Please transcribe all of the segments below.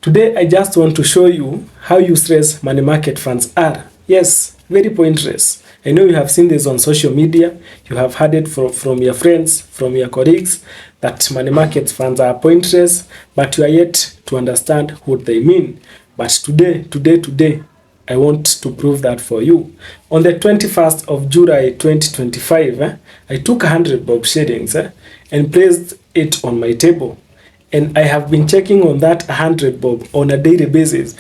Today I just want to show you how useless money market funds are. Yes, very pointless. I know you have seen this on social media, you have heard it from your friends, from your colleagues, that money market funds are pointless, but you are yet to understand what they mean. But today, I want to prove that for you. On the 21st of July 2025, I took 100 bob shillings and placed it on my table. And I have been checking on that 100 bob on a daily basis.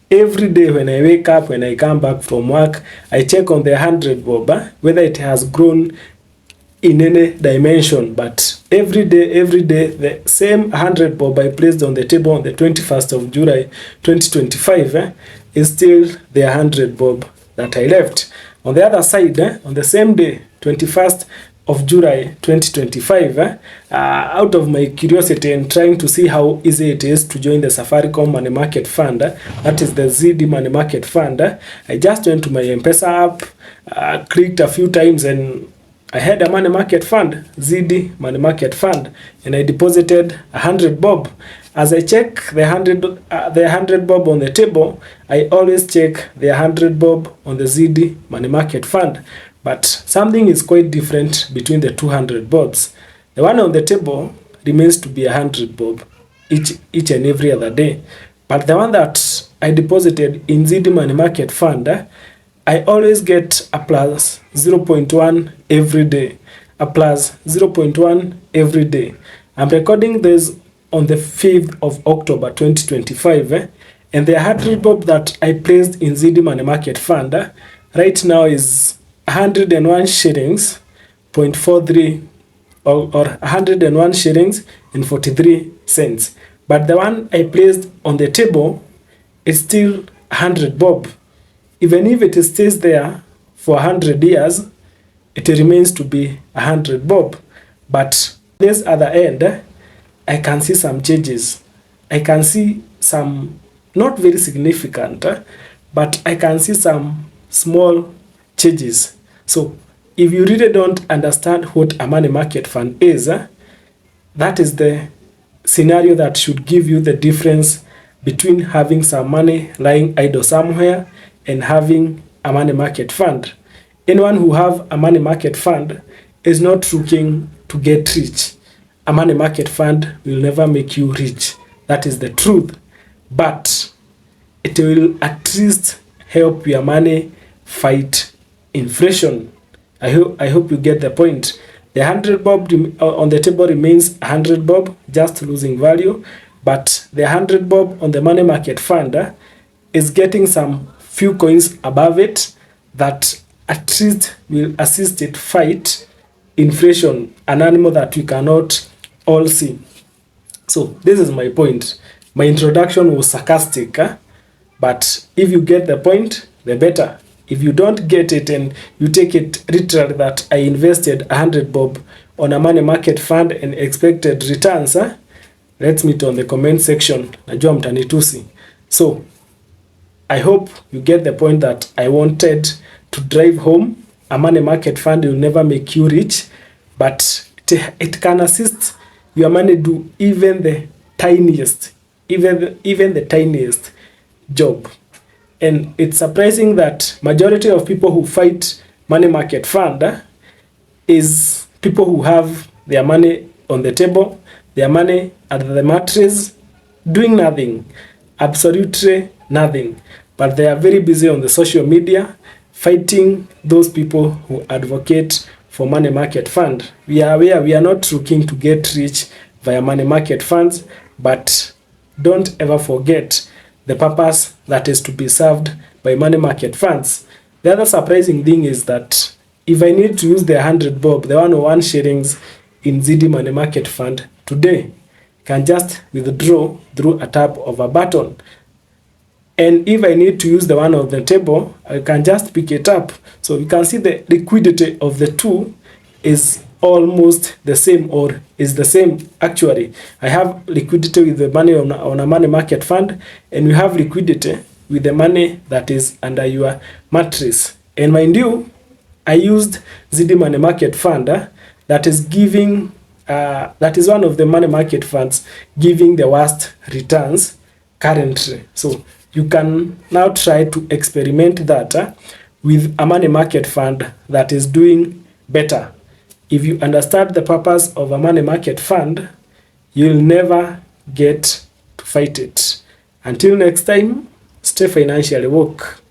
Every day when I wake up, when I come back from work, I check on the 100 bob, whether it has grown in any dimension. But every day, the same 100 bob I placed on the table on the 21st of July 2025 is still the 100 bob that I left. On the other side, on the same day, 21st of July 2025, out of my curiosity and trying to see how easy it is to join the Safaricom Money Market Fund, that is the Ziiidi Money Market Fund, I just went to my M-Pesa app, clicked a few times, and I had a money market fund, Ziiidi Money Market Fund, and I deposited 100 bob. As I check the 100 bob on the table, I always check the 100 bob on the Ziiidi Money Market Fund. But something is quite different between the 200 bobs. The one on the table remains to be 100 bob each and every other day. But the one that I deposited in Ziiidi Money Market Fund, I always get a plus 0.1 every day. A plus 0.1 every day. I'm recording this on the 5th of October 2025. And the 100 bob that I placed in Ziiidi Money Market Fund right now is 101 shillings 0.43 or 101 shillings and 43 cents. But the one I placed on the table is still 100 bob. Even if it stays there for 100 years, it remains to be 100 bob. But this other end, I can see some changes. I can see some not very significant, but I can see some small changes. So if you really don't understand what a money market fund is, that is the scenario that should give you the difference between having some money lying idle somewhere and having a money market fund. Anyone who have a money market fund is not looking to get rich. A money market fund will never make you rich. That is the truth. But it will at least help your money fight inflation. I hope you get the point. The 100 bob on the table remains 100 bob, just losing value. But the 100 bob on the money market fund is getting some few coins above it that at least will assist it fight inflation, an animal that we cannot all see. So this is my point. My introduction was sarcastic, but if you get the point, the better. If you don't get it and you take it literally that I invested 100 bob on a money market fund and expected returns, let's meet on the comment section. Najua mtanitusi. So I hope you get the point that I wanted to drive home. A money market fund will never make you rich, but it can assist your money do even the tiniest, even the tiniest job. And it's surprising that majority of people who fight money market fund is people who have their money on the table, their money at the mattress, doing nothing, absolutely nothing. But they are very busy on the social media fighting those people who advocate for money market fund. We are aware we are not looking to get rich via money market funds, but don't ever forget the purpose that is to be served by money market funds. The other surprising thing is that if I need to use the 100 bob, the 101 shillings in Ziiidi Money Market Fund today, can just withdraw through a tap of a button. And if I need to use the one on the table, I can just pick it up. So you can see the liquidity of the two is almost the same, or is the same actually. I have liquidity with the money on a money market fund, and we have liquidity with the money that is under your mattress. And mind you, I used Ziiidi Money Market Fund that is giving that is one of the money market funds giving the worst returns currently. So you can now try to experiment that with a money market fund that is doing better. If you understand the purpose of a money market fund, you'll never get to fight it. Until next time, stay financially woke.